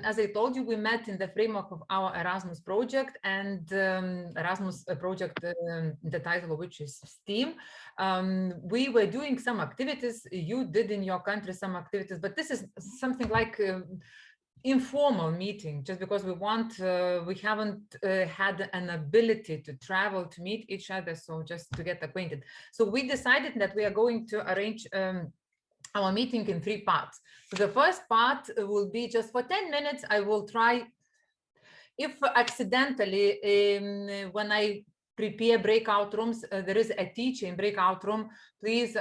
As I told you, we met in the framework of our Erasmus project, and Erasmus project, the title of which is STEAM. We were doing some activities. You did in your country some activities, but this is something like informal meeting, just because we haven't had an ability to travel to meet each other, so just to get acquainted. So we decided that we are going to arrange our meeting in 3 parts. So the first part will be just for 10 minutes. I will try, if accidentally, when I prepare breakout rooms, there is a teacher in breakout room, please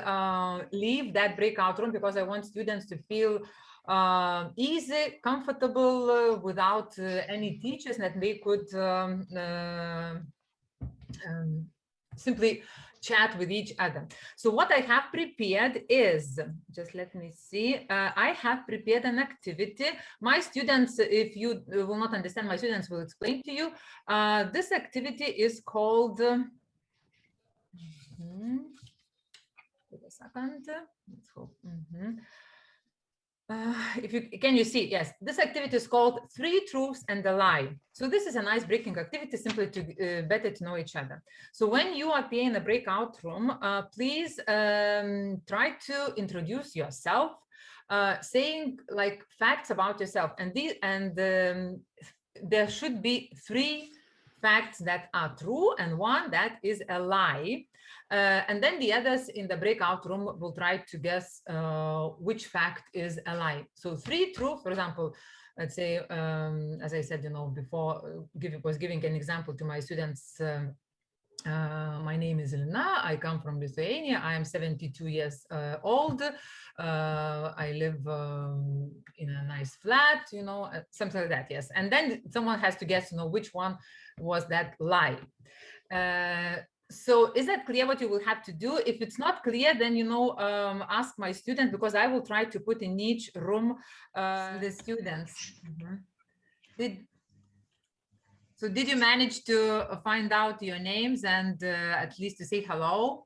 leave that breakout room, because I want students to feel easy, comfortable, without any teachers, that they could simply chat with each other. So what I have prepared is, just let me see, I have prepared an activity. My students, if you will not understand, my students will explain to you. This activity is called, wait a second, let's hope. Can you see? Yes, this activity is called 3 Truths and a Lie. So this is an ice-breaking activity, simply to better to know each other. So when you appear in a breakout room, please try to introduce yourself, saying like facts about yourself, and there should be 3 facts that are true and 1 that is a lie. And then the others in the breakout room will try to guess which fact is a lie. So 3 true, for example, let's say, as I said, before, was giving an example to my students. My name is Lina. I come from Lithuania. I am 72 years old. I live in a nice flat, something like that. Yes. And then someone has to guess, which one was that lie. So is that clear what you will have to do? If it's not clear, then, ask my student, because I will try to put in each room the students. So did you manage to find out your names and at least to say hello?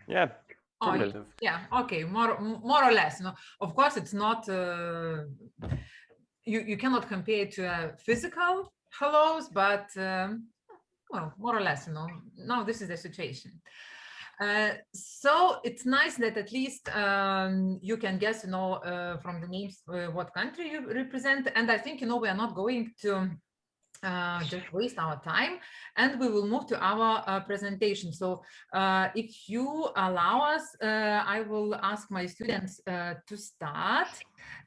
Yeah. Oh, yeah. Okay. More or less. No, of course, it's not. You cannot compare it to physical hellos, but well, more or less. Now this is the situation. So it's nice that at least you can guess, from the names what country you represent. And I think, we are not going to just waste our time, and we will move to our presentation. So if you allow us, I will ask my students to start,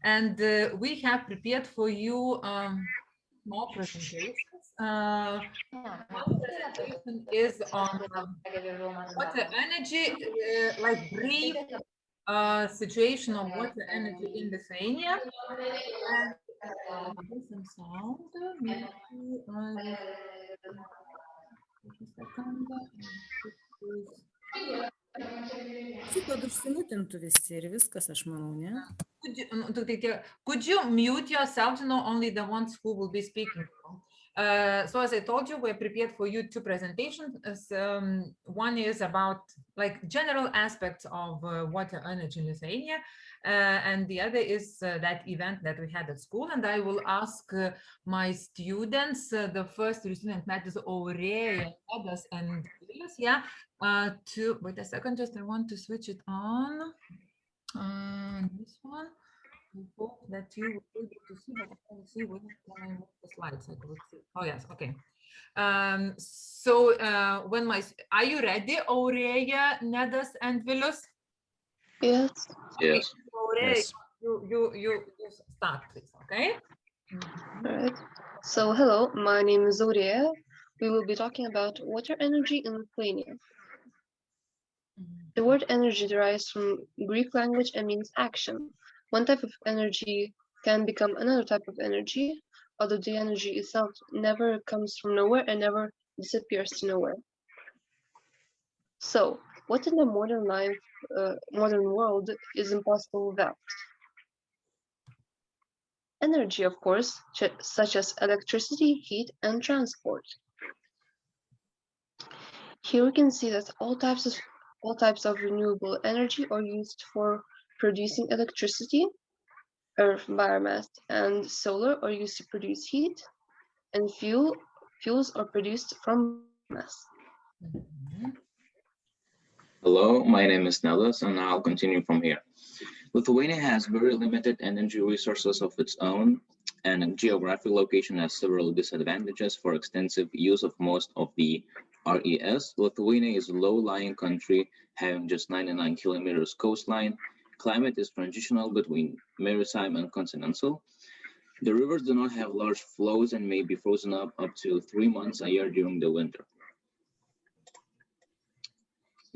and we have prepared for you more presentations. One presentation is on water energy, like brief situation of water energy in Lithuania. And some sound. Maybe Kad užsimutintų visi ir viskas, aš manau, ne? Could you mute yourselves, only the ones who will be speaking? So as I told you, we're prepared for you 2 presentations. One is about like general aspects of water energy in Lithuania, and the other is that event that we had at school. And I will ask my students, the first student that is Aurelia, Edas, and Vilius, yeah, to wait a second, just I want to switch it on. This one. I hope that you will be able to see, but I can't see when I move the slides. Oh yes, okay. So are you ready, Aurelia, Nedas, and Vilius? Yes. Okay. Yes. So Aurelia, Yes. you start, please. Okay. All right. So hello, my name is Aurelia. We will be talking about water energy in Lithuania. The word energy derives from Greek language and means action. One type of energy can become another type of energy, although the energy itself never comes from nowhere and never disappears to nowhere. So, what in the modern world is impossible without? Energy, of course, such as electricity, heat, and transport. Here we can see that all types of renewable energy are used for producing electricity. Earth, biomass, and solar are used to produce heat, and fuels are produced from biomass. Hello, my name is Nellis, and I'll continue from here. Lithuania has very limited energy resources of its own, and geographic location has several disadvantages for extensive use of most of the RES. Lithuania is a low-lying country, having just 99 kilometers coastline. Climate is transitional between maritime and continental. The rivers do not have large flows and may be frozen up to 3 months a year during the winter.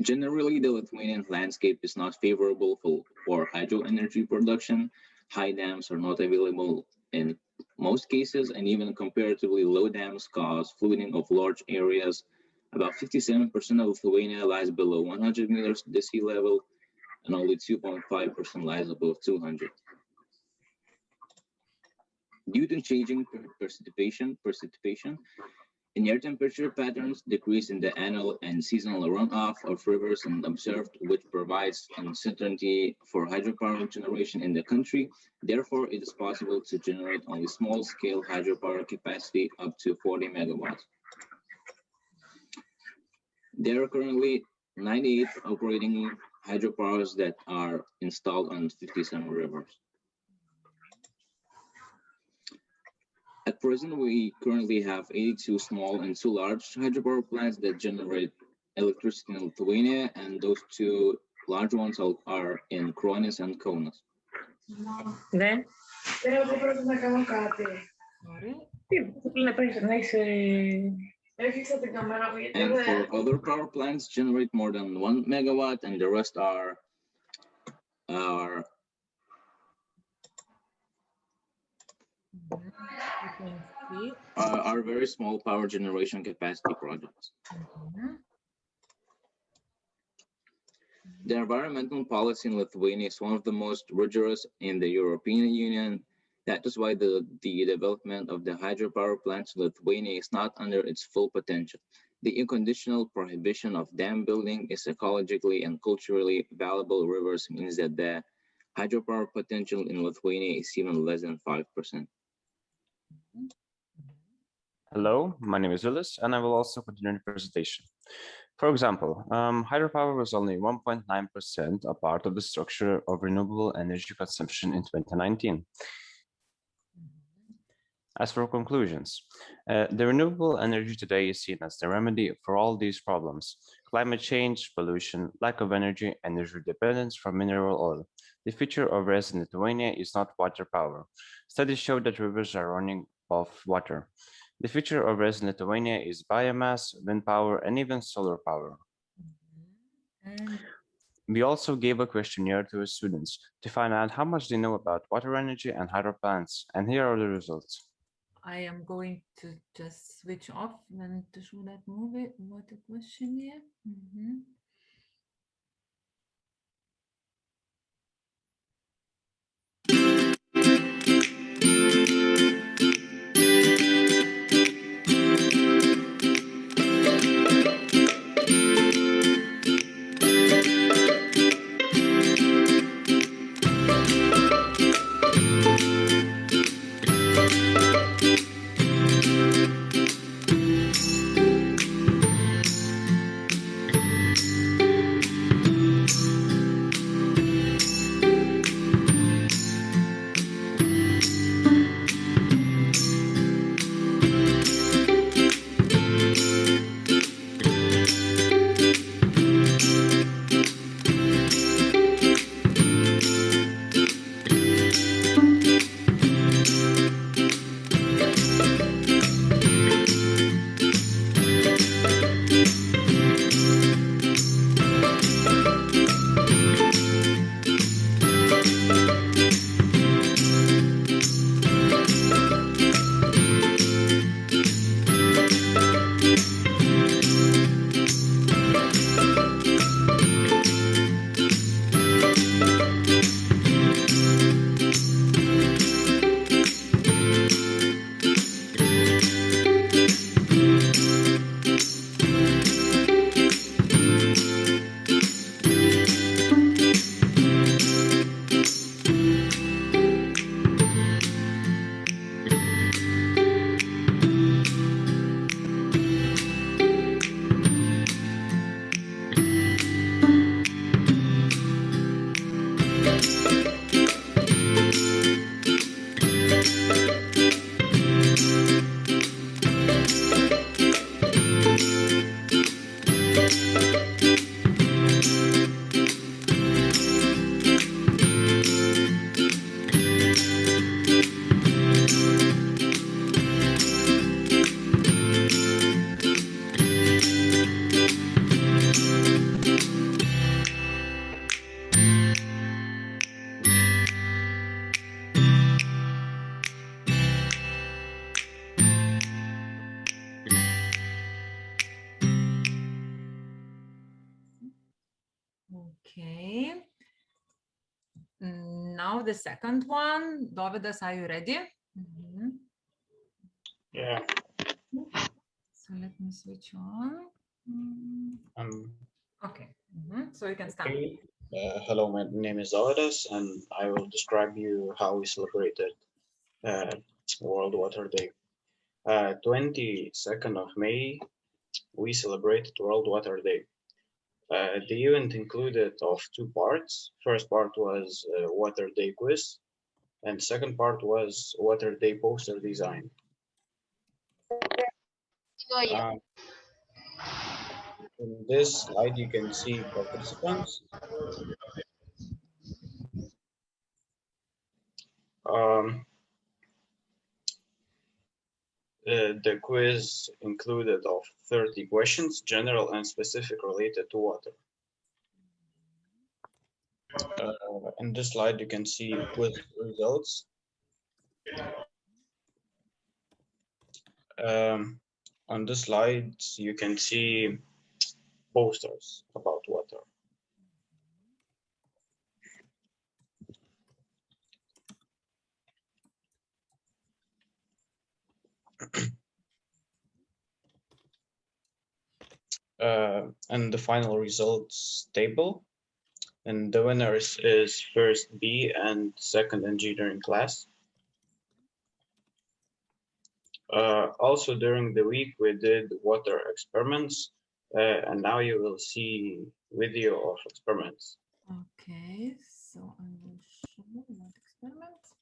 Generally, the Lithuanian landscape is not favorable for hydro energy production. High dams are not available in most cases, and even comparatively low dams cause flooding of large areas. About 57% of Lithuania lies below 100 meters to sea level, and only 2.5% lies above 200. Due to changing precipitation, in air temperature patterns decrease in the annual and seasonal runoff of rivers and observed, which provides uncertainty for hydropower generation in the country. Therefore, it is possible to generate only small-scale hydropower capacity up to 40 megawatts. There are currently 98 operating hydropowers that are installed on 57 rivers. At present, we currently have 82 small and 2 large hydropower plants that generate electricity in Lithuania, and those 2 large ones are in Kruonis and Kaunas. Ναι. And for other power plants, generate more than 1 megawatt, and the rest are very small power generation capacity projects. The environmental policy in Lithuania is one of the most rigorous in the European Union. That is why the development of the hydropower plants in Lithuania is not under its full potential. The unconditional prohibition of dam building is ecologically and culturally valuable rivers means that the hydropower potential in Lithuania is even less than 5%. Hello, my name is Ulis, and I will also continue the presentation. For example, hydropower was only 1.9% a part of the structure of renewable energy consumption in 2019. As for conclusions, the renewable energy today is seen as the remedy for all these problems: climate change, pollution, lack of energy, energy dependence from mineral oil. The future of RES in Lithuania is not water power. Studies show that rivers are running off water. The future of RES in Lithuania is biomass, wind power, and even solar power. We also gave a questionnaire to our students to find out how much they know about water energy and hydro plants, and here are the results. I am going to just switch off and to show that movie. What a questionnaire. Okay. Now the second one. Dovydas, are you ready? Mhm. Yeah. So let me switch on. Okay. So you can start. Okay. Hello, my name is Dovydas, and I will describe you how we celebrated World Water Day. 22nd of May, we celebrated World Water Day. The event included of two parts. First part was Water Day quiz, and second part was Water Day poster design. In this slide, you can see participants. The quiz included of 30 questions, general and specific related to water. In this slide, you can see quiz results. On the slides, you can see posters about water. And the final results table. And the winners is first B and second engineering class. Also during the week, we did water experiments, and now you will see video of experiments. Okay, so I will show what experiments.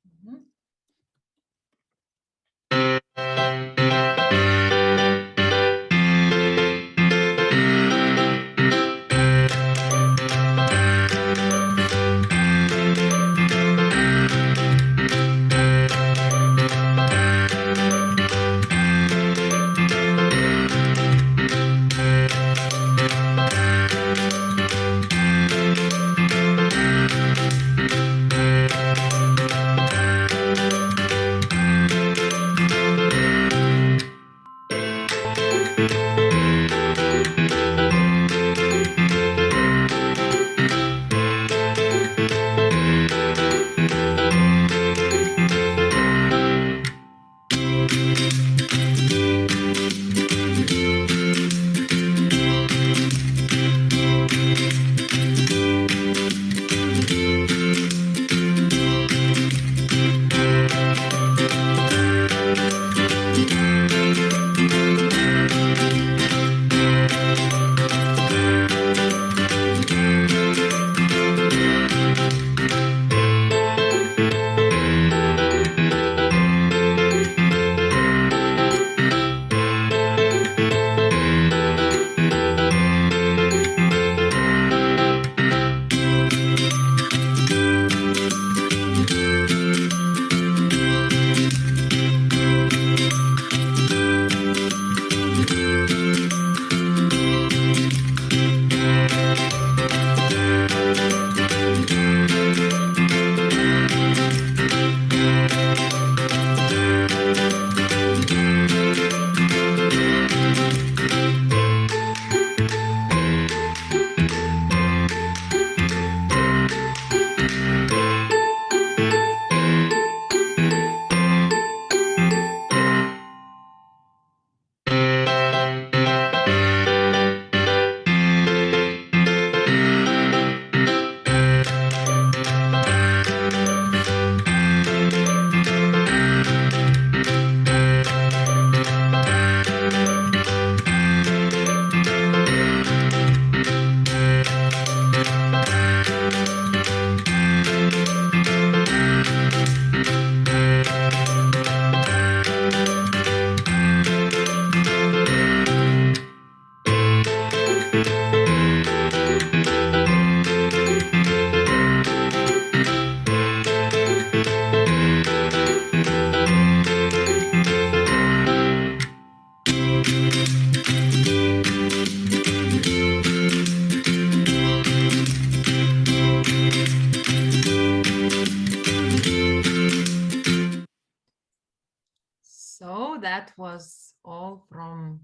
So that was all from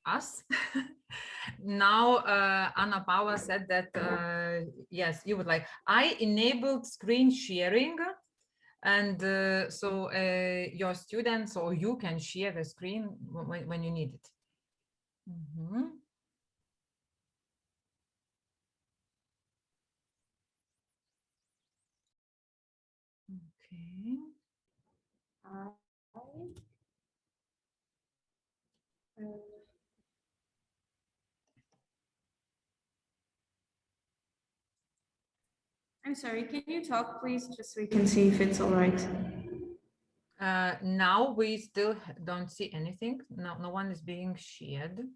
us. Now, Anna Paula said that, yes, you would like, I enabled screen sharing. And so your students or you can share the screen when you need it. Mhm. Okay. I'm sorry, can you talk, please, just so we can see if it's all right? Now we still don't see anything. No one is being shared.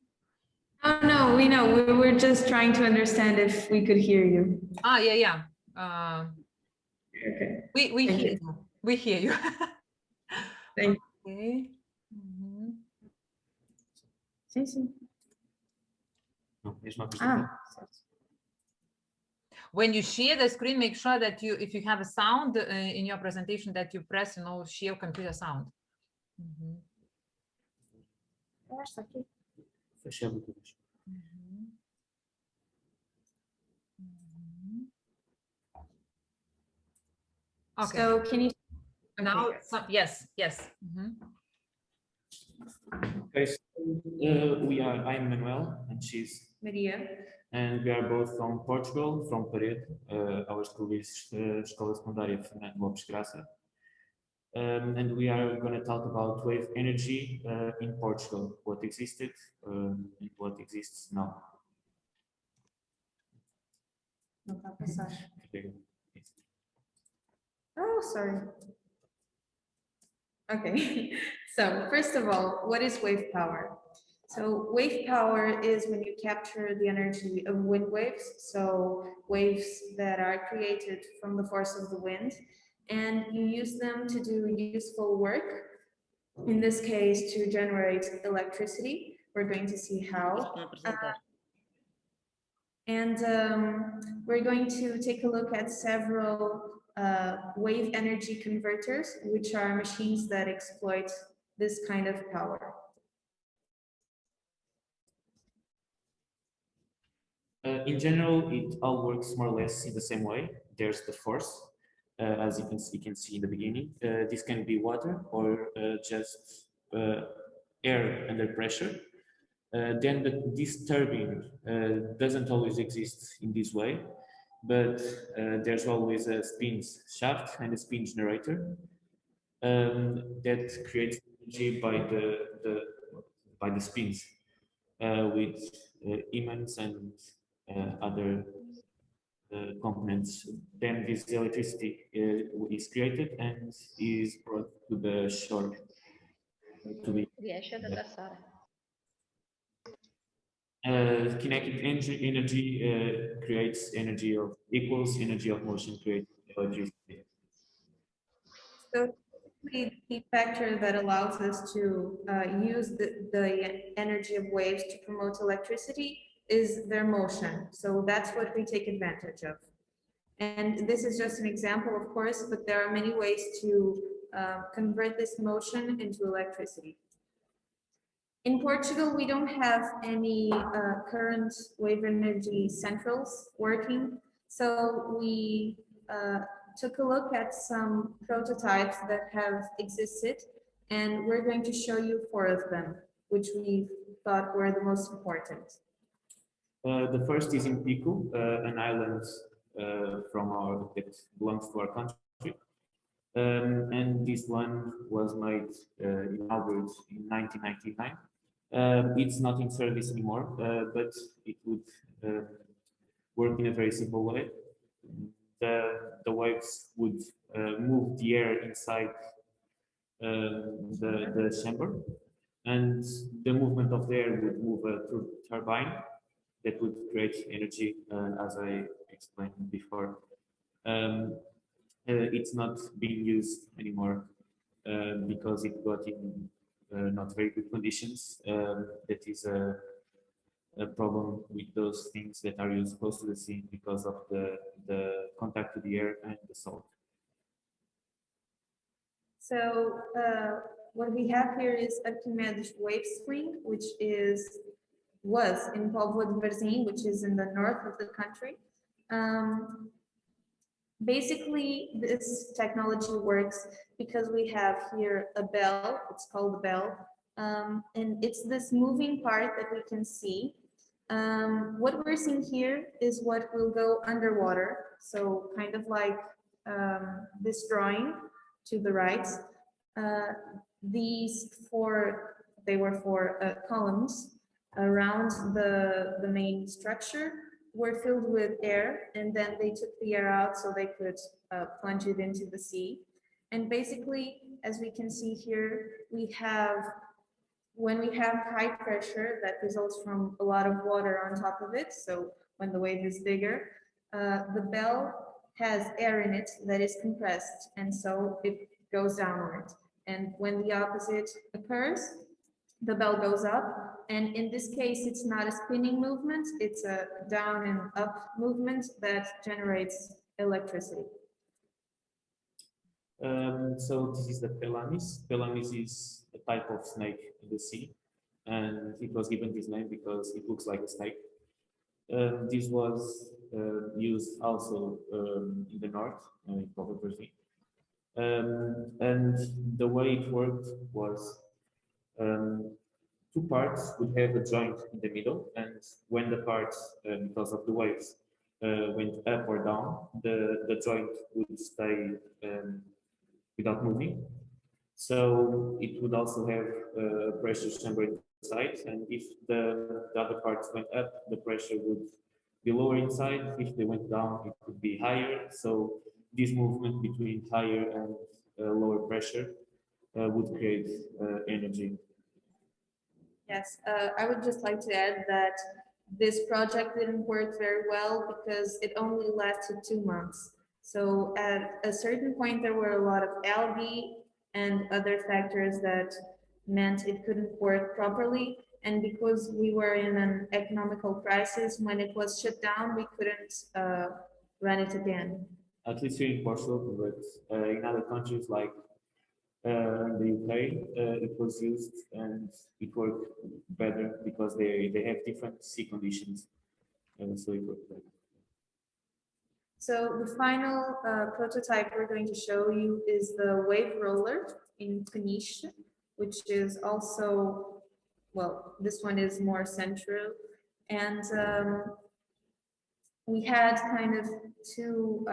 Oh, no, we know. We're just trying to understand if we could hear you. Ah, yeah. Okay. We Thank hear you. you. We hear you. Thank you. Okay. Mhm. Sim, sim. When you share the screen, make sure that if you have a sound in your presentation, that you press, share computer sound. Mhm. Mhm. Mhm. Okay. So can you? Now, Okay. yes. Mhm. Okay, so I'm Manuel and she's Maria. and we are both from Portugal, from Paredes. Our school is Escola Secundária Fernando Lopes Graça. And we are going to talk about wave energy in Portugal, what existed and what exists now. Oh, sorry. Okay, so first of all, what is wave power? So wave power is when you capture the energy of wind waves, so waves that are created from the force of the wind, and you use them to do useful work. In this case, to generate electricity. We're going to see how. And we're going to take a look at several wave energy converters, which are machines that exploit this kind of power. In general, it all works more or less in the same way. There's the force, as you can see in the beginning. This can be water or just air under pressure. Then this turbine doesn't always exist in this way, but there's always a spins shaft and a spin generator that creates energy by the spins with immense and other components. Then this electricity is created and is brought to the shore to be kinetic energy creates energy of equals energy of motion creates electricity. So the key factor that allows us to use the energy of waves to promote electricity is their motion. So that's what we take advantage of. And this is just an example, of course, but there are many ways to convert this motion into electricity. In Portugal, we don't have any current wave energy centrals working, so we took a look at some prototypes that have existed, and we're going to show you 4 of them, which we thought were the most important. The first is in Pico, an island that belongs to our country. And this one was made in Albert in 1999. It's not in service anymore, but it would work in a very simple way. The waves would move the air inside the chamber, and the movement of the air would move a turbine that would create energy, as I explained before. It's not being used anymore because it got in not very good conditions. That is a problem with those things that are used close to the sea because of the contact with the air and the salt. So what we have here is Archimedes wave spring, which is was in Pavlodverzin, which is in the north of the country. Basically, this technology works because we have here a bell, it's called a bell, and it's this moving part that we can see. What we're seeing here is what will go underwater, so kind of like this drawing to the right. These they were four columns around the main structure were filled with air, and then they took the air out so they could plunge it into the sea. And basically, as we can see here, when we have high pressure that results from a lot of water on top of it, so when the wave is bigger, the bell has air in it that is compressed, and so it goes downward. And when the opposite occurs, the bell goes up, and in this case it's not a spinning movement, it's a down and up movement that generates electricity. So this is the Pelamis. Pelamis is a type of snake in the sea, and it was given this name because it looks like a snake. This was used also in the north, in Pavlodverzin. And the way it worked was two parts would have a joint in the middle, and when the parts, because of the waves, went up or down, the joint would stay without moving. So it would also have a pressure chamber inside, and if the other parts went up, the pressure would be lower inside. If they went down, it would be higher. So this movement between higher and lower pressure would create energy. Yes, I would just like to add that this project didn't work very well because it only lasted 2 months. So at a certain point, there were a lot of algae and other factors that meant it couldn't work properly. And because we were in an economical crisis, when it was shut down, we couldn't run it again. At least here in Portugal, but in other countries like in the UK, it was used and it worked better because they have different sea conditions, and so it worked better. So the final prototype we're going to show you is the wave roller in Peniche, which is also, well, this one is more central. And we had kind of two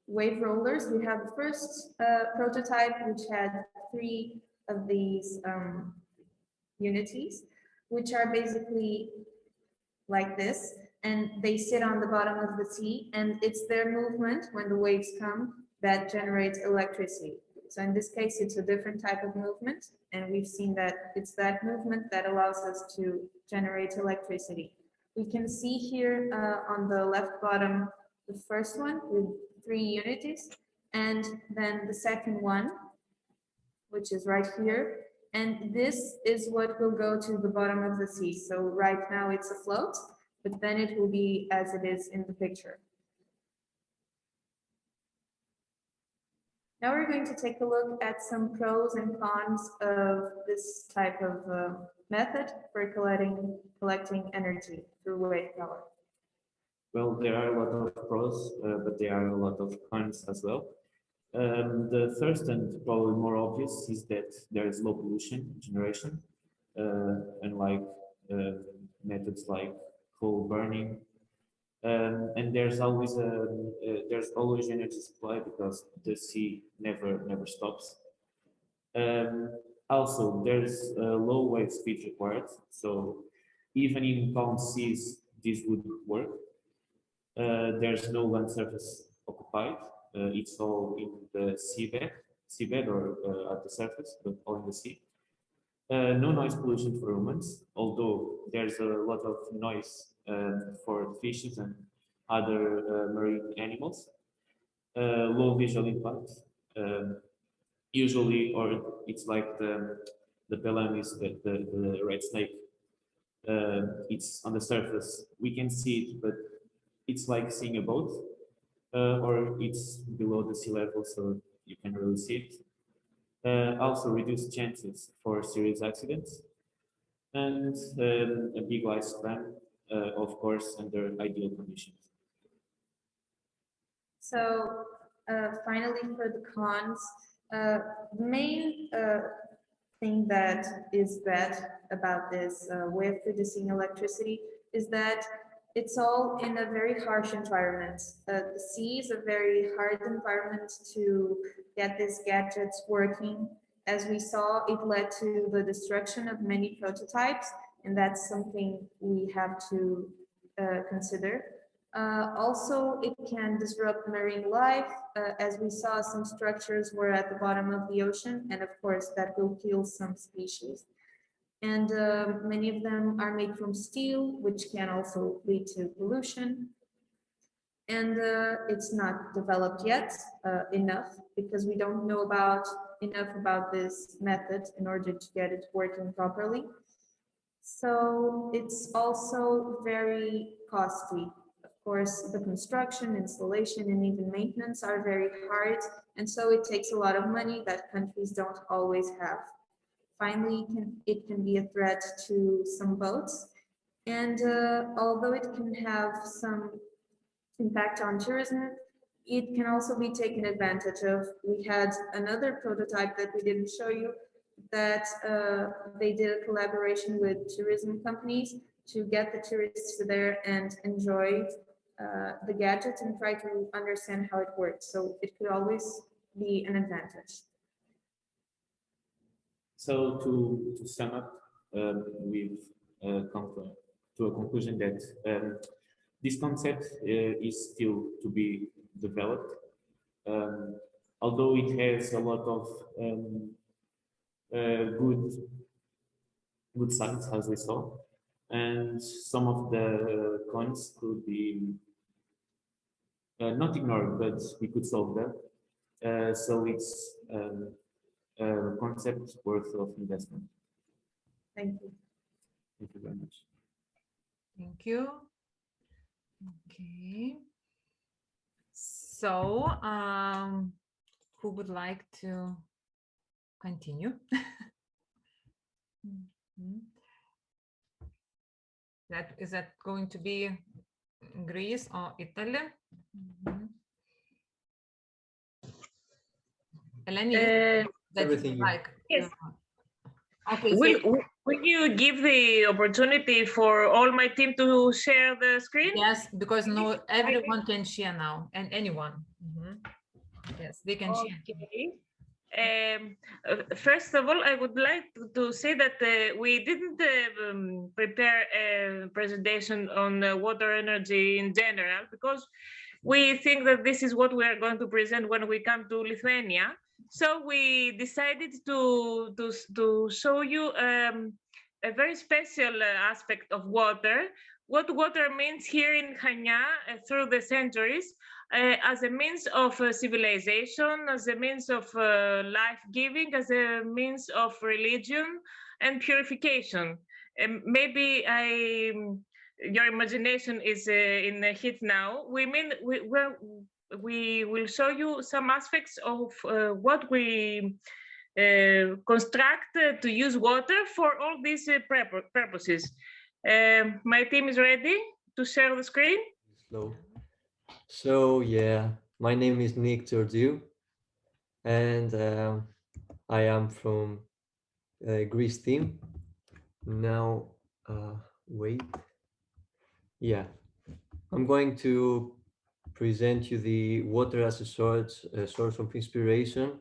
wave rollers. We have the first prototype, which had 3 of these unities, which are basically like this, and they sit on the bottom of the sea, and it's their movement when the waves come that generates electricity. So in this case, it's a different type of movement, and we've seen that it's that movement that allows us to generate electricity. We can see here on the left bottom, the first one with 3 unities, and then the second one, which is right here. And this is what will go to the bottom of the sea. So right now it's afloat, but then it will be as it is in the picture. Now we're going to take a look at some pros and cons of this type of method for collecting energy through wave power. Well, there are a lot of pros, but there are a lot of cons as well. The first and probably more obvious is that there is low pollution generation, unlike methods like coal burning. And there's always energy supply because the sea never stops. Also, there's low wave speed required, so even in calm seas, this would work. There's no land surface occupied. It's all in the seabed or at the surface, but all in the sea. No noise pollution for humans, although there's a lot of noise for fishes and other marine animals. Low visual impact. Usually, or it's like the Pelamis, the red snake. It's on the surface. We can see it, but it's like seeing a boat, or it's below the sea level, so you can really see it. Also reduce chances for serious accidents. and a big lifespan, of course, under ideal conditions. So finally, for the cons, the main thing that is bad about this way of producing electricity is that it's all in a very harsh environment. The sea is a very hard environment to get these gadgets working. As we saw, it led to the destruction of many prototypes, and that's something we have to consider. Also, it can disrupt marine life. As we saw, some structures were at the bottom of the ocean, and of course, that will kill some species. And many of them are made from steel, which can also lead to pollution. And it's not developed yet enough, because we don't know enough about this method in order to get it working properly. So it's also very costly. Of course, the construction, installation, and even maintenance are very hard. And so it takes a lot of money that countries don't always have. Finally, it can be a threat to some boats. And although it can have some impact on tourism, it can also be taken advantage of. We had another prototype that we didn't show you, that they did a collaboration with tourism companies to get the tourists there and enjoy the gadget and try to understand how it works. So it could always be an advantage. So to sum up, we've come to a conclusion that this concept is still to be developed, although it has a lot of good sides, as we saw, and some of the cons could be not ignored, but we could solve them. So it's a concept worth of investment. Thank you. Thank you very much. Thank you. Okay. So, who would like to continue? Is that going to be Greece or Italy? Eleni, everything you like. Yes. Okay. Will you give the opportunity for all my team to share the screen? Yes, because no, everyone can share now, and anyone. Yes, they can share. First of all, I would like to say that we didn't prepare a presentation on water energy in general, because we think that this is what we are going to present when we come to Lithuania. So we decided to show you a very special aspect of water, what water means here in Chania through the centuries, as a means of civilization, as a means of life-giving, as a means of religion and purification. Maybe your imagination is in a hit now. We will show you some aspects of what we construct to use water for all these purposes. My team is ready to share the screen. Slow. So yeah, my name is Nick Georgiou, and I am from Greece team. Now, wait. Yeah, I'm going to present you the water as a source of inspiration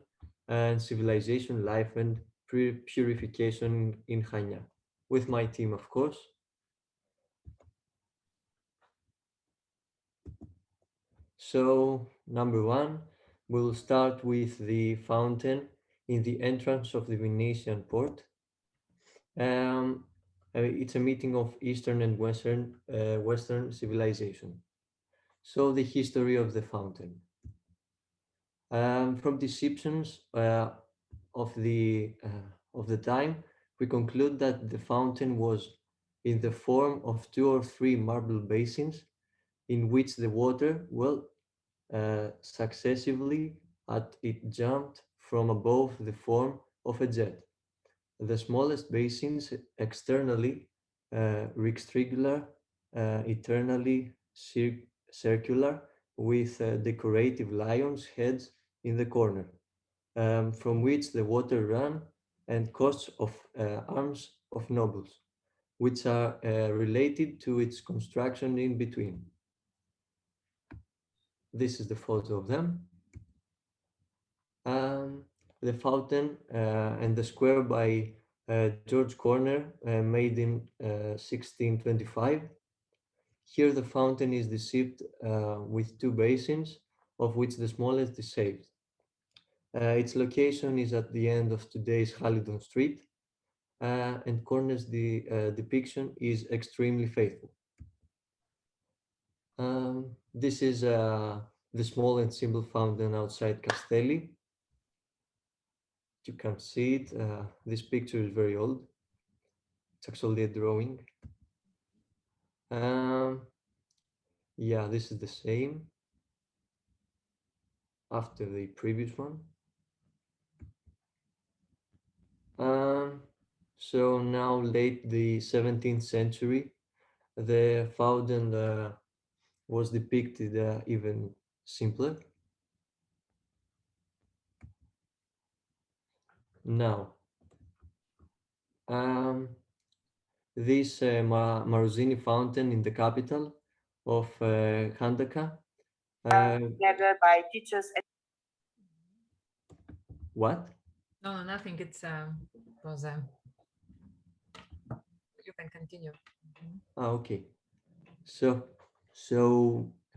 and civilization, life, and purification in Chania, with my team, of course. So, number one, we'll start with the fountain in the entrance of the Venetian port. It's a meeting of Eastern and Western civilization. So, the history of the fountain. From descriptions of the time, we conclude that the fountain was in the form of 2 or 3 marble basins in which the water, successively it jumped from above the form of a jet. The smallest basins externally rectangular, eternally circular, with decorative lions' heads in the corner, from which the water ran, and coats of arms of nobles, which are related to its construction in between. This is the photo of them. The fountain and the square by George Corner, made in 1625. Here the fountain is deceived with two basins, of which the smallest is saved. Its location is at the end of today's Halidon Street, and Corner's depiction is extremely faithful. This is the small and simple fountain outside Castelli. You can see it. This picture is very old. It's actually a drawing. Yeah, this is the same after the previous one. So now late the 17th century, the fountain was depicted even simpler. Now, this Marozini fountain in the capital of Khandaka. Gathered by teachers. What? No, nothing. It's was you can continue. Okay. So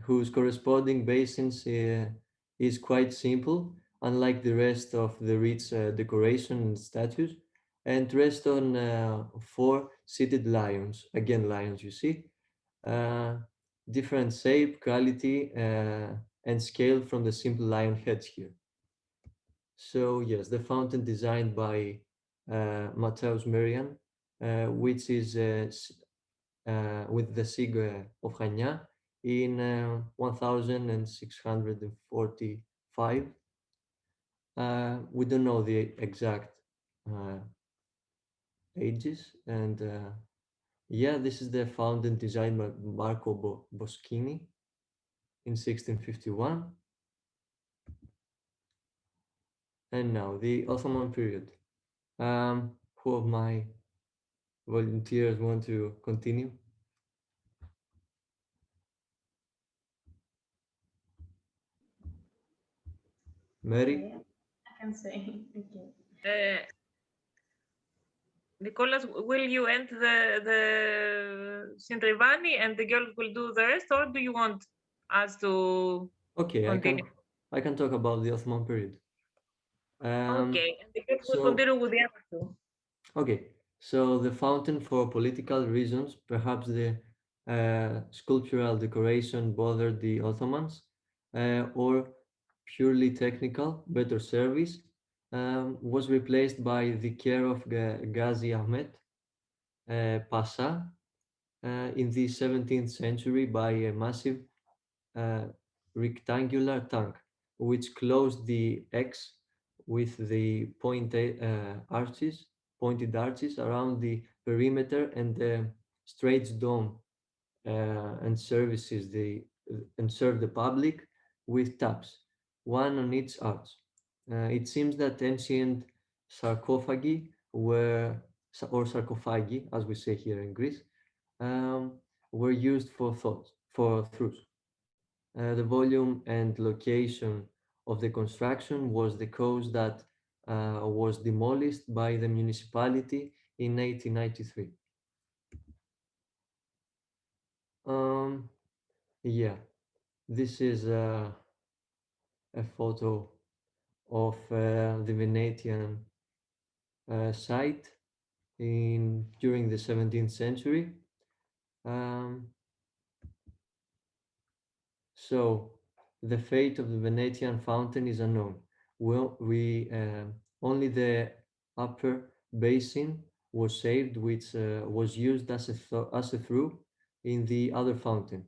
whose corresponding basins is quite simple, unlike the rest of the rich decoration and statues, and rest on 4 seated lions. Again, lions, you see. Different shape, quality, and scale from the simple lion heads here. So yes, the fountain designed by Matthäus Merian, which is with the Sigue of Chania in 1645. We don't know the exact ages, and yeah, this is the fountain designed by Marco Boschini in 1651. And now the Ottoman period. Who of my volunteers want to continue? Mary? I can say, okay. Nicolas, will you end the Sindrivani and the girls will do the rest, or do you want us to continue? I can talk about the Ottoman period. Okay, and the girls will continue with the other two. Okay, so the fountain, for political reasons, perhaps the sculptural decoration bothered the Ottomans, or purely technical, better service, was replaced by the care of Ghazi Ahmed Pasha in the 17th century by a massive rectangular tank, which closed the X with the pointed arches around the perimeter, and the straight dome and served the public with taps, one on each arch. It seems that ancient sarcophagi or sarcophagi, as we say here in Greece, were used for throws. The volume and location of the construction was the cause that was demolished by the municipality in 1893. Yeah, this is a photo of the Venetian site during the 17th century. So the fate of the Venetian fountain is unknown. Only the upper basin was saved, which was used as a through in the other fountain,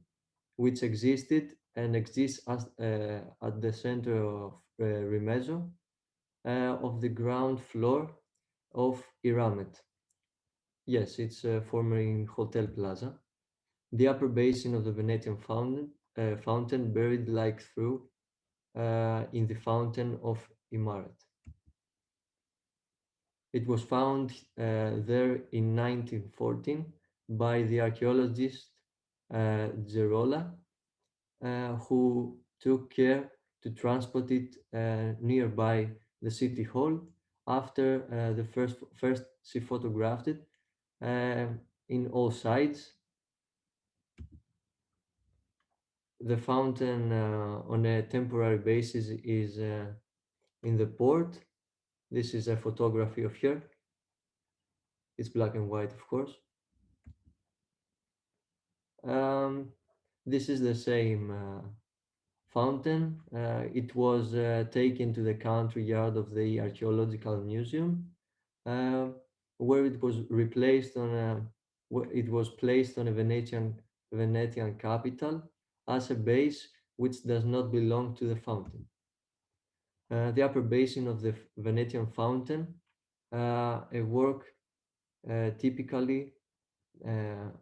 which existed and exists at the center of Rimezo of the ground floor, of Iramet. Yes, it's formerly Hotel Plaza. The upper basin of the Venetian fountain buried like through in the fountain of Imaret. It was found there in 1914 by the archaeologist Gerola, who took care to transport it nearby the city hall after the first she photographed it in all sides. The fountain on a temporary basis is in the port. This is a photography of her. It's black and white, of course. This is the same fountain. It was taken to the country yard of the Archaeological Museum, where it was replaced on a, it was placed on a Venetian capital as a base which does not belong to the fountain. The upper basin of the Venetian fountain, a work typically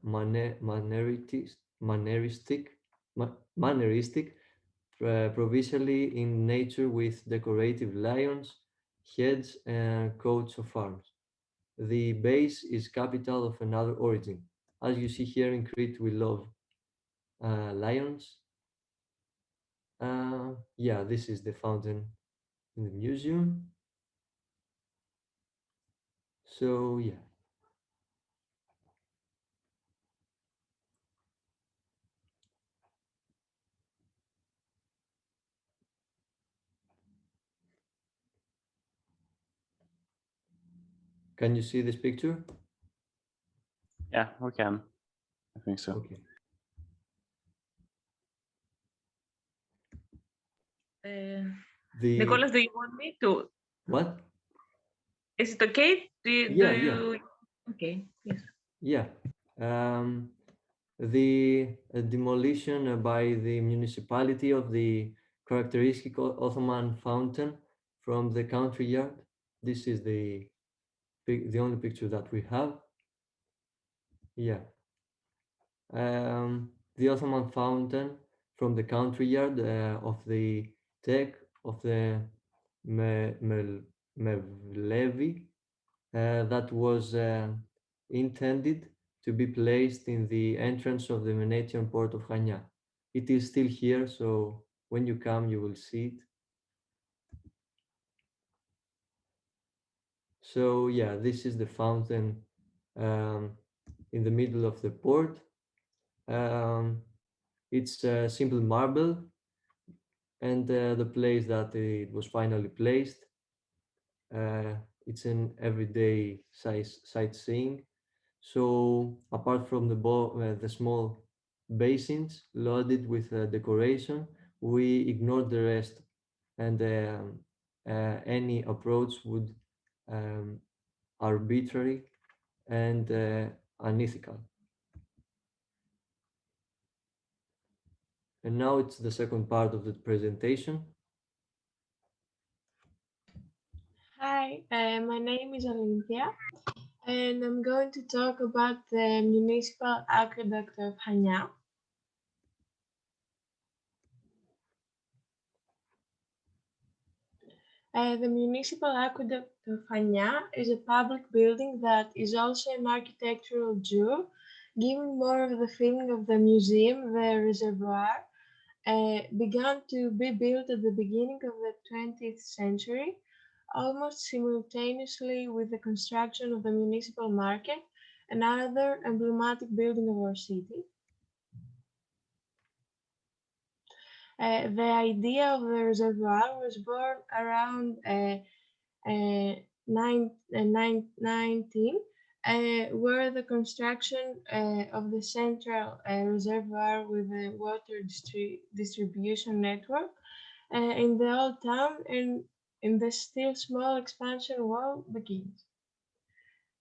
manneristic, provincially in nature with decorative lions, heads, and coats of arms. The base is capital of another origin. As you see here in Crete, we love lions. Yeah, this is the fountain in the museum. So yeah. Can you see this picture? Yeah, we can. I think so. Okay. Nicholas, do you want me to? What? Is it okay? Yeah. Okay, yes. Yeah. The demolition by the municipality of the characteristic Ottoman fountain from the country yard. This is the only picture that we have. Yeah. The Ottoman fountain from the country yard of the Tech of the Mevlevi that was intended to be placed in the entrance of the Venetian port of Chania. It is still here, so when you come, you will see it. So yeah, this is the fountain in the middle of the port. It's simple marble, and the place that it was finally placed. It's an everyday sightseeing. So apart from the small basins loaded with decoration, we ignored the rest, and any approach would arbitrary and unethical. And now it's the second part of the presentation. Hi, my name is Olympia, and I'm going to talk about the municipal aqueduct of Chania. The municipal aqueduct of Chania is a public building that is also an architectural jewel, giving more of the feeling of the museum. The reservoir began to be built at the beginning of the 20th century, almost simultaneously with the construction of the municipal market, another emblematic building of our city. The idea of the reservoir was born around 1919, where the construction of the central reservoir with the water distribution network in the old town and in the still small expansion wall begins.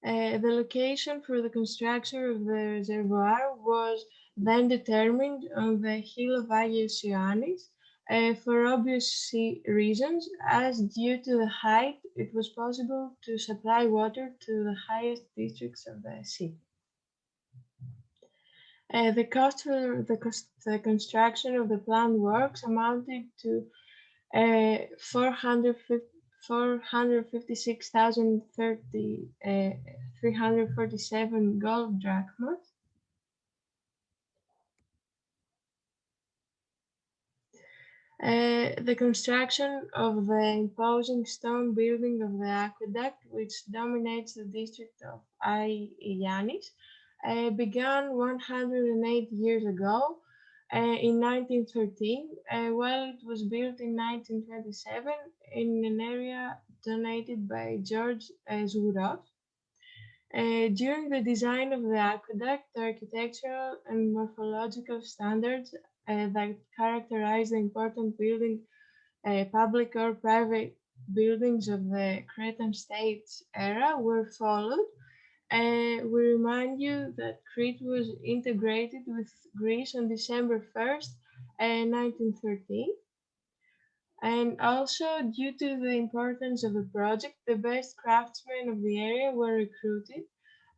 The location for the construction of the reservoir was then determined on the hill of Agios Ioannis, for obvious reasons, as due to the height, it was possible to supply water to the highest districts of the city. The cost for the construction of the planned works amounted to 456,347 gold drachmas. The construction of the imposing stone building of the aqueduct, which dominates the district of Ai Yannis, began 108 years ago in 1913, while it was built in 1927 in an area donated by George Zouroff. During the design of the aqueduct, the architectural and morphological standards that characterize the important building, public or private buildings of the Cretan States era were followed. We remind you that Crete was integrated with Greece on December 1st, 1913. And also, due to the importance of the project, the best craftsmen of the area were recruited,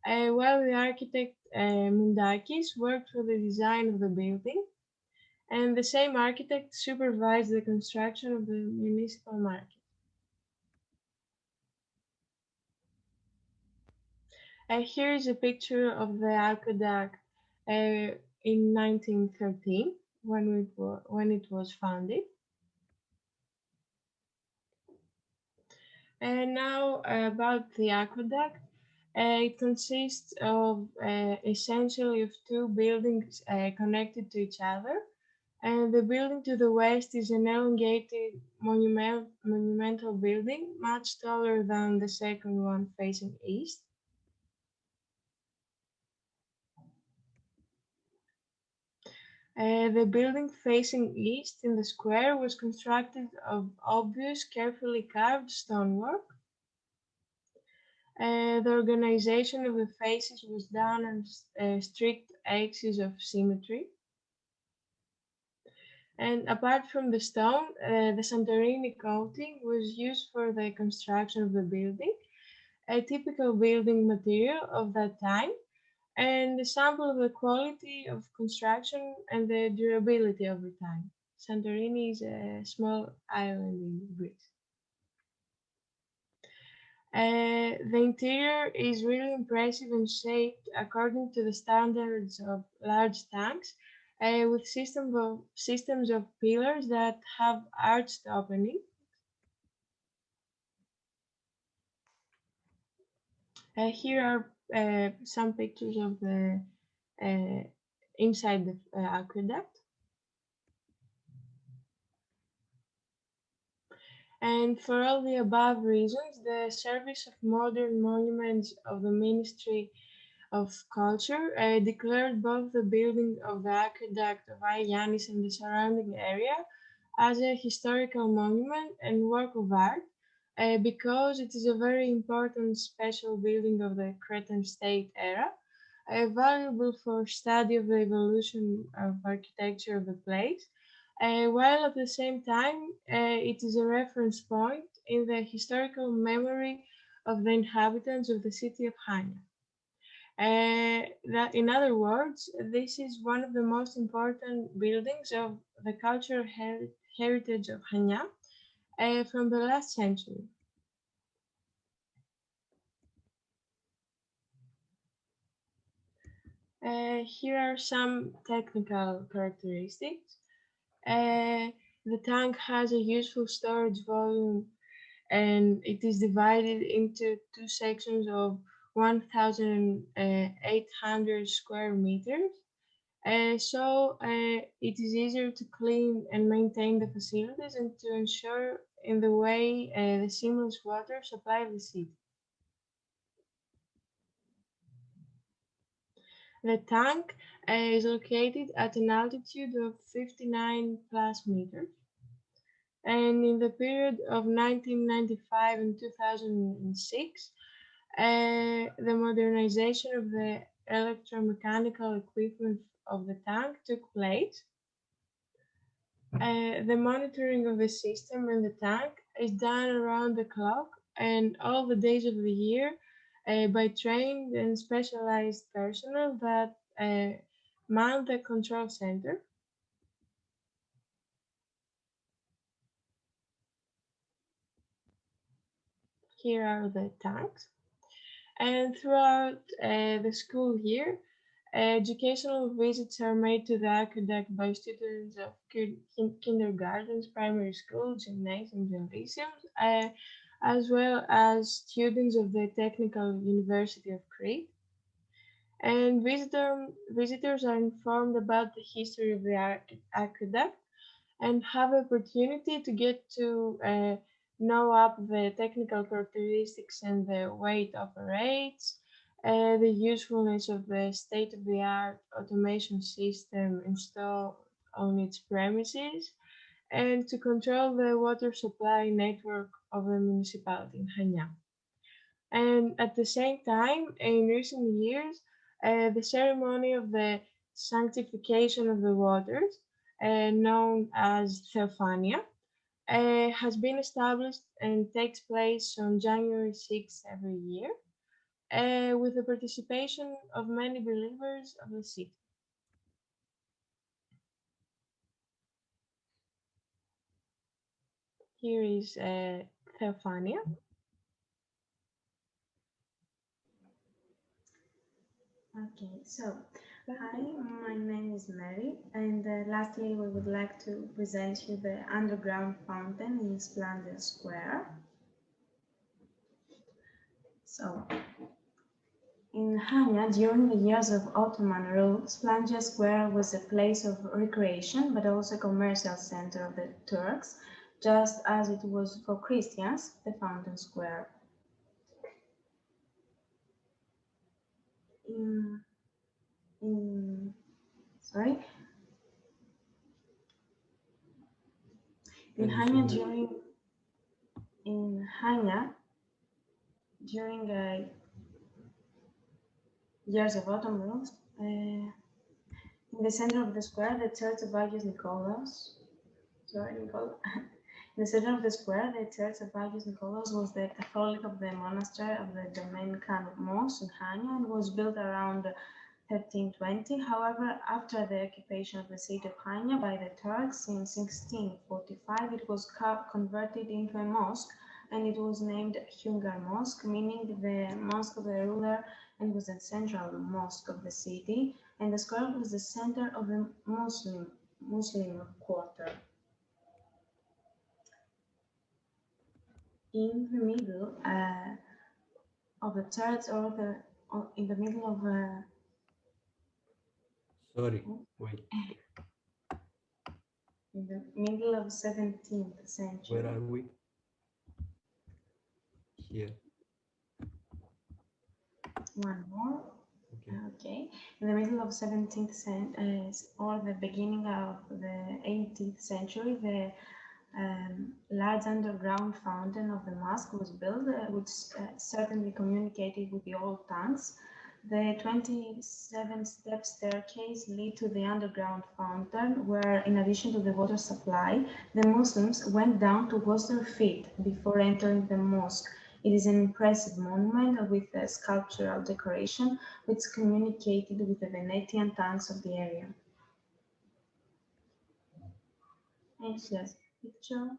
while the architect Mundakis worked for the design of the building, and the same architect supervised the construction of the municipal market. Here is a picture of the aqueduct in 1913 when it was founded. And now about the aqueduct. It consists of essentially of two buildings connected to each other. And the building to the west is an elongated monumental building, much taller than the second one facing east. The building facing east in the square was constructed of obvious, carefully carved stonework. The organization of the faces was done on strict axes of symmetry. And apart from the stone, the Santorini coating was used for the construction of the building, a typical building material of that time, and a sample of the quality of construction and the durability over time. Santorini is a small island in Greece. The interior is really impressive and shaped according to the standards of large tanks, with systems of pillars that have arched opening. Here are some pictures of the inside the aqueduct. And for all the above reasons, the Service of Modern Monuments of the Ministry of Culture declared both the building of the aqueduct of Ai Yannis and the surrounding area as a historical monument and work of art, because it is a very important special building of the Cretan state era, valuable for study of the evolution of architecture of the place, while at the same time it is a reference point in the historical memory of the inhabitants of the city of Hania. That, in other words, this is one of the most important buildings of the cultural heritage of Hania from the last century. Here are some technical characteristics. The tank has a useful storage volume, and it is divided into two sections of 1,800 square meters. So it is easier to clean and maintain the facilities and to ensure in the way the seamless water supply of the city. The tank is located at an altitude of 59 plus meters. And in the period of 1995 and 2006, the modernization of the electromechanical equipment of the tank took place. The monitoring of the system and the tank is done around the clock and all the days of the year by trained and specialized personnel that man the control center. Here are the tanks. And throughout the school year, educational visits are made to the aqueduct by students of kindergartens, primary schools, gymnasiums, and lyceums, as well as students of the Technical University of Crete. And visitors are informed about the history of the aqueduct and have the opportunity to get to know up the technical characteristics and the way it operates, the usefulness of the state-of-the-art automation system installed on its premises, and to control the water supply network of the municipality in Chania. And at the same time, in recent years, the ceremony of the sanctification of the waters, known as Theophania, has been established and takes place on January 6th every year, with the participation of many believers of the city. Here is Theophania. Okay, so hi, my name is Mary, and lastly, we would like to present you the underground fountain in Splendor Square. So, in Chania, during the years of Ottoman rule, Splendor Square was a place of recreation, but also a commercial center of the Turks, just as it was for Christians, the Fountain Square. In Chania during years of Ottoman rule, in the center of the square, the Church of Agios Nikolaos. In the center of the square, the Church of Agios Nikolaos was the Catholic of the monastery of the Dominican Mosque in Chania and was built around 1320. However, after the occupation of the city of Chania by the Turks in 1645, it was converted into a mosque, and it was named Hungar Mosque, meaning the mosque of the ruler, and was the central mosque of the city, and the square was the center of the Muslim quarter. In the middle of the church, in the middle of Sorry, wait. in the middle of 17th century. Where are we? Here. One more. Okay. Okay. In the middle of 17th century or the beginning of the 18th century, the large underground fountain of the mosque was built, which certainly communicated with the old tanks. The 27-step staircase lead to the underground fountain, where, in addition to the water supply, the Muslims went down to wash their feet before entering the mosque. It is an impressive monument with a sculptural decoration, which communicated with the Venetian tanks of the area. Next picture.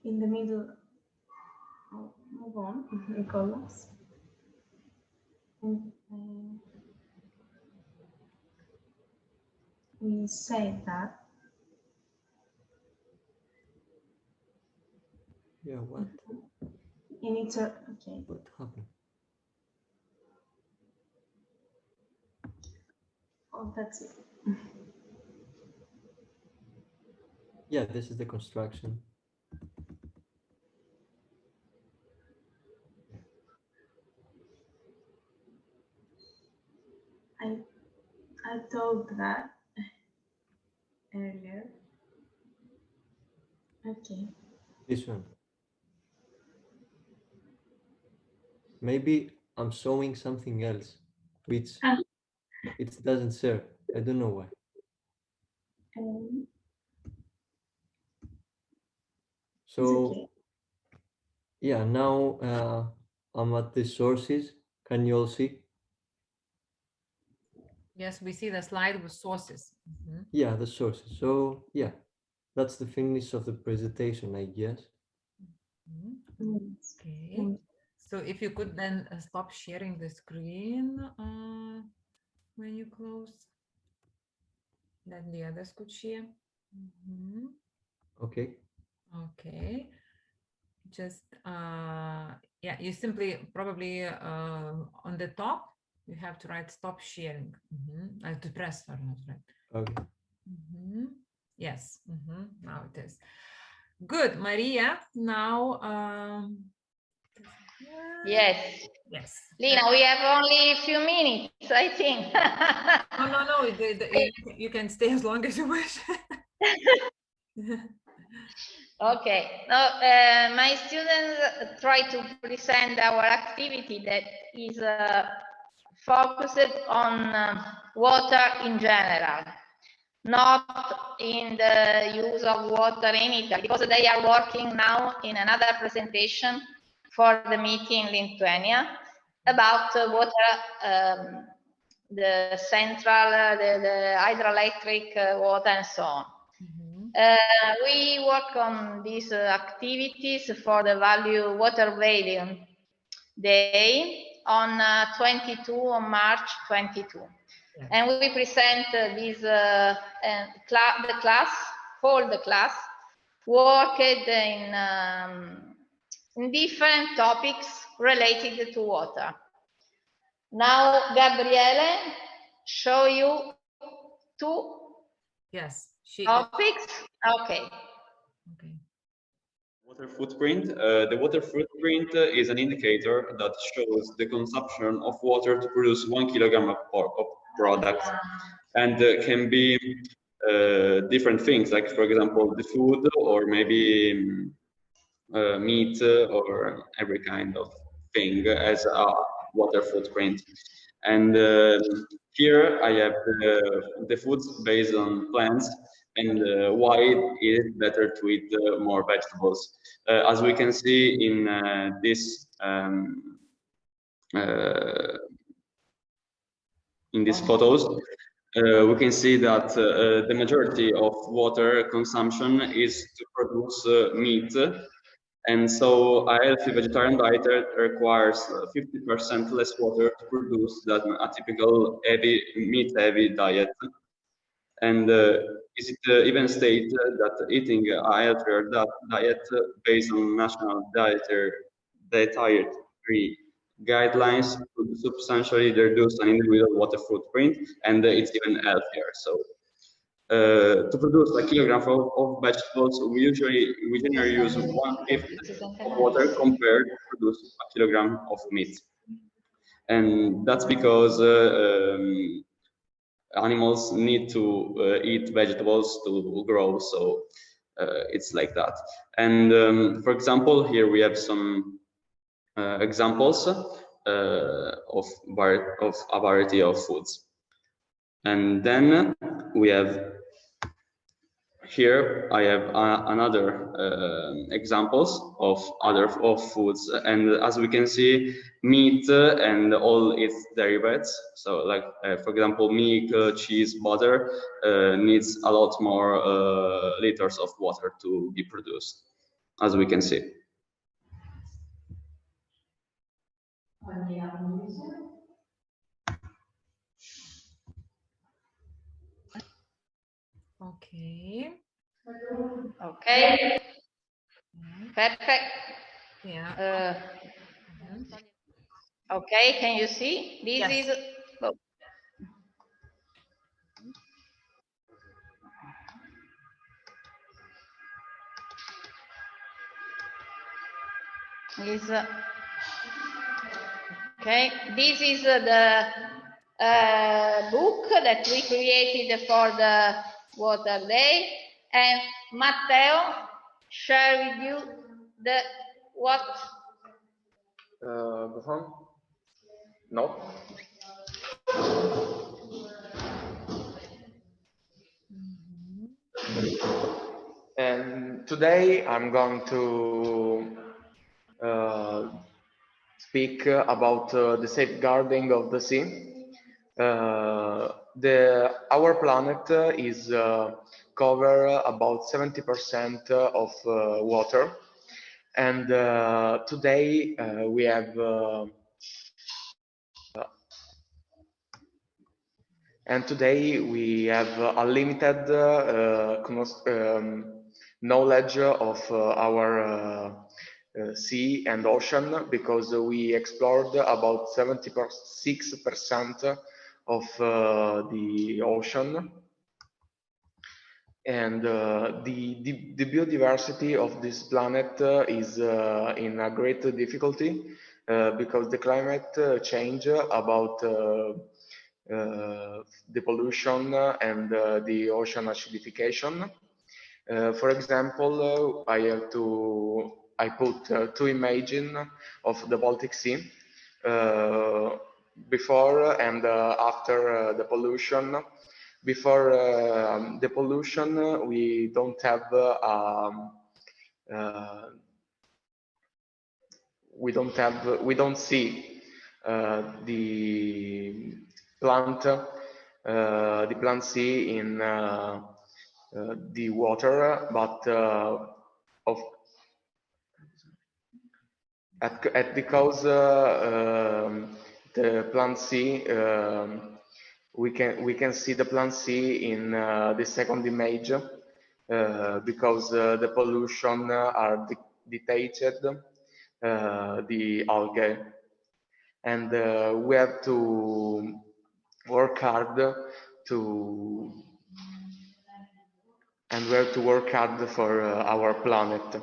In the middle, move on, Nicholas. And, we said that. Yeah, what? In its, okay. What happened? Oh, that's it. Yeah, this is the construction. I told that earlier. Okay. This one. Maybe I'm showing something else, which it doesn't serve. I don't know why. So yeah, now I'm at the sources. Can you all see? Yes, we see the slide with sources. Mhm. Yeah, the sources. So yeah, that's the finish of the presentation, I guess. Mhm. Okay. So if you could then stop sharing the screen when you close, then the others could share. Mhm. Okay. Okay. Just yeah, you simply probably on the top you have to write stop sharing. To press, sorry, not right. Okay. Yes. Now it is. Good, Maria. Now Yes. yes. Lina, we have only a few minutes, I think. No. You can stay as long as you wish. Okay. No, my students try to present our activity that is focused on water in general, not in the use of water in Italy, because they are working now in another presentation for the meeting in Lithuania about water, the central, the hydroelectric water and so on. We work on these activities for the Water Value Day on 22 on March 22. Yeah. And we present the class worked in different topics related to water. Now, Gabriele, show you two topics. Okay. Water footprint. The water footprint is an indicator that shows the consumption of water to produce 1 kilogram of product, and can be different things, like for example the food, or maybe meat, or every kind of thing as a water footprint. And here I have the foods based on plants, and why it is better to eat more vegetables. As we can see in these photos, we can see that the majority of water consumption is to produce meat. And so a healthy vegetarian diet requires 50% less water to produce than a typical meat-heavy diet. And is it even stated that eating a healthier diet based on national dietary guidelines could substantially reduce an individual water footprint, and it's even healthier. So to produce a kilogram of vegetables, we generally use 1/5 of water compared to produce a kilogram of meat. And that's because animals need to eat vegetables to grow, so it's like that. And for example, here we have some examples of a variety of foods. And then we have here I have another examples of foods, and as we can see, meat and all its derivatives. So, like for example, milk, cheese, butter needs a lot more liters of water to be produced, as we can see. Okay. Okay. Perfect. Yeah. Okay, can you see? This is. Oh. Okay, this is the book that we created for the Water Day, and Matteo share with you the what? No? And today I'm going to speak about the safeguarding of the sea. Our planet is cover about 70% of water, and today we have a limited knowledge of our sea and ocean, because we explored about 76% of the ocean, and the biodiversity of this planet is in a great difficulty because the climate change about the pollution and the ocean acidification. For example, I put two images of the Baltic Sea before and after the pollution. Before the pollution, we don't have we don't see the plant sea in the water, but because the plant sea, we can see the plant sea in the second image because the pollution are detached the algae, and we have to work hard for our planet.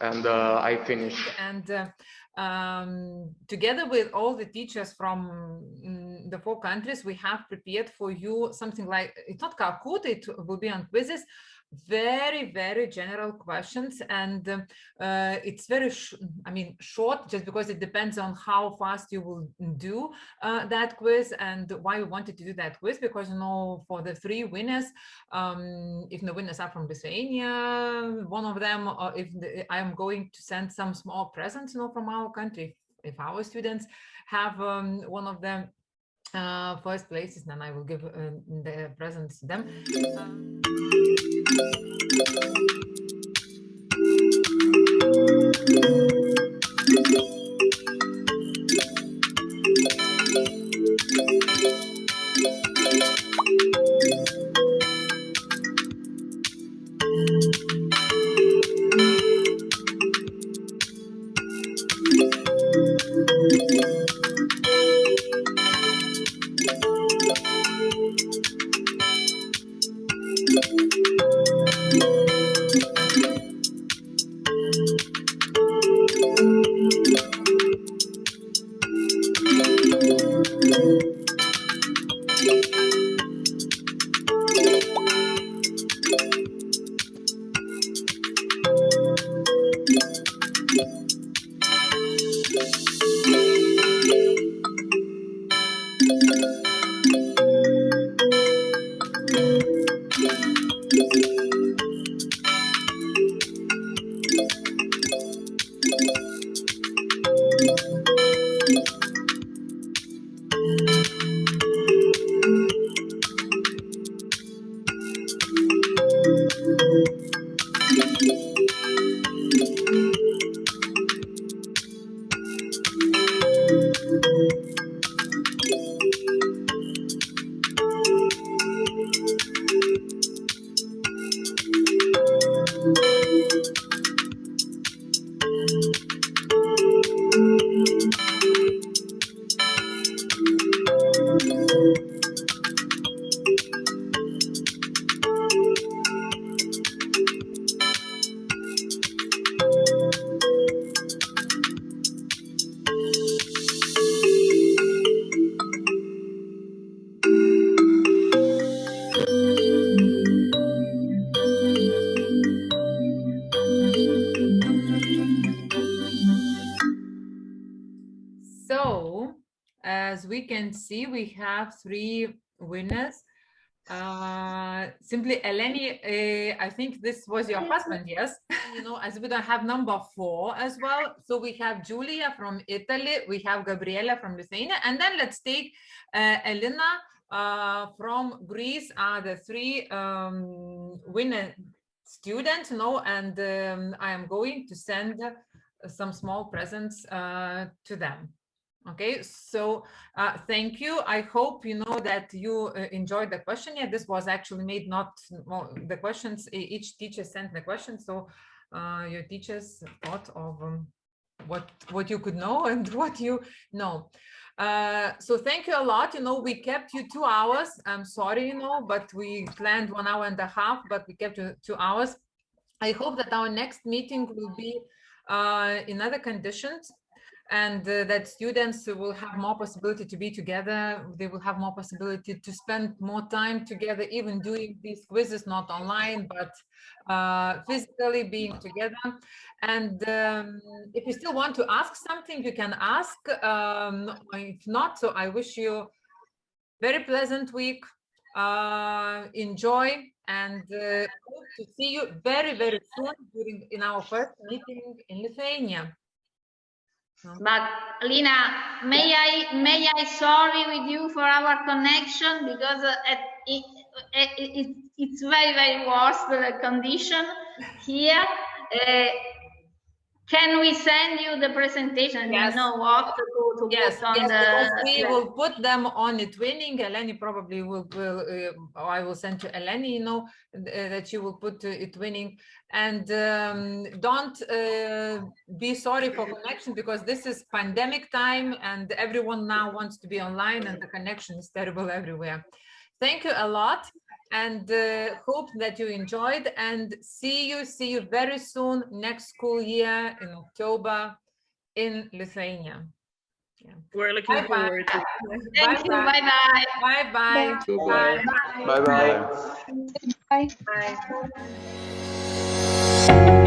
And I finished. And together with all the teachers from the 4 countries, we have prepared for you something like, it's not Kahoot, it will be on quizzes, very, very general questions, and it's very short, just because it depends on how fast you will do that quiz. And why we wanted to do that quiz, because for the 3 winners, if the winners are from Lithuania, one of them, or if I am going to send some small presents from our country, if our students have one of them first places, then I will give the presents to them. we can see, we have 3 winners. Simply Eleni, I think this was your husband, yes? You know, as we don't have number 4 as well. So we have Julia from Italy, we have Gabriela from Lithuania, and then let's take Elena from Greece are the 3 winner students, you know, and I am going to send some small presents to them. Okay, so thank you. I hope you know that you enjoyed the questionnaire. This was actually made not well, the questions, each teacher sent the questions, so your teachers thought of what you could know and what you know. So thank you a lot. You know, we kept you 2 hours. I'm sorry, you know, but we planned 1 hour and a half, but we kept you 2 hours. I hope that our next meeting will be in other conditions, and that students will have more possibility to be together. They will have more possibility to spend more time together, even doing these quizzes, not online, but physically being together. And if you still want to ask something, you can ask. If not, so I wish you very pleasant week. Enjoy, and hope to see you very, very soon in our first meeting in Lithuania. But Lina, may I sorry with you for our connection, because it's very, very worse, the condition here. Can we send you the presentation? Yes. You know what to Yes, put on yes, the. we will put them on the Twinning. Eleni probably will I will send to Eleni, you know, that you will put it Twinning. And don't be sorry for connection, because this is pandemic time and everyone now wants to be online and the connection is terrible everywhere. Thank you a lot, and hope that you enjoyed, and see you very soon next school year in October in Lithuania. Yeah. We're looking forward to it. Thank you. Bye-bye. Bye-bye. Bye-bye. Bye. Bye-bye. Bye.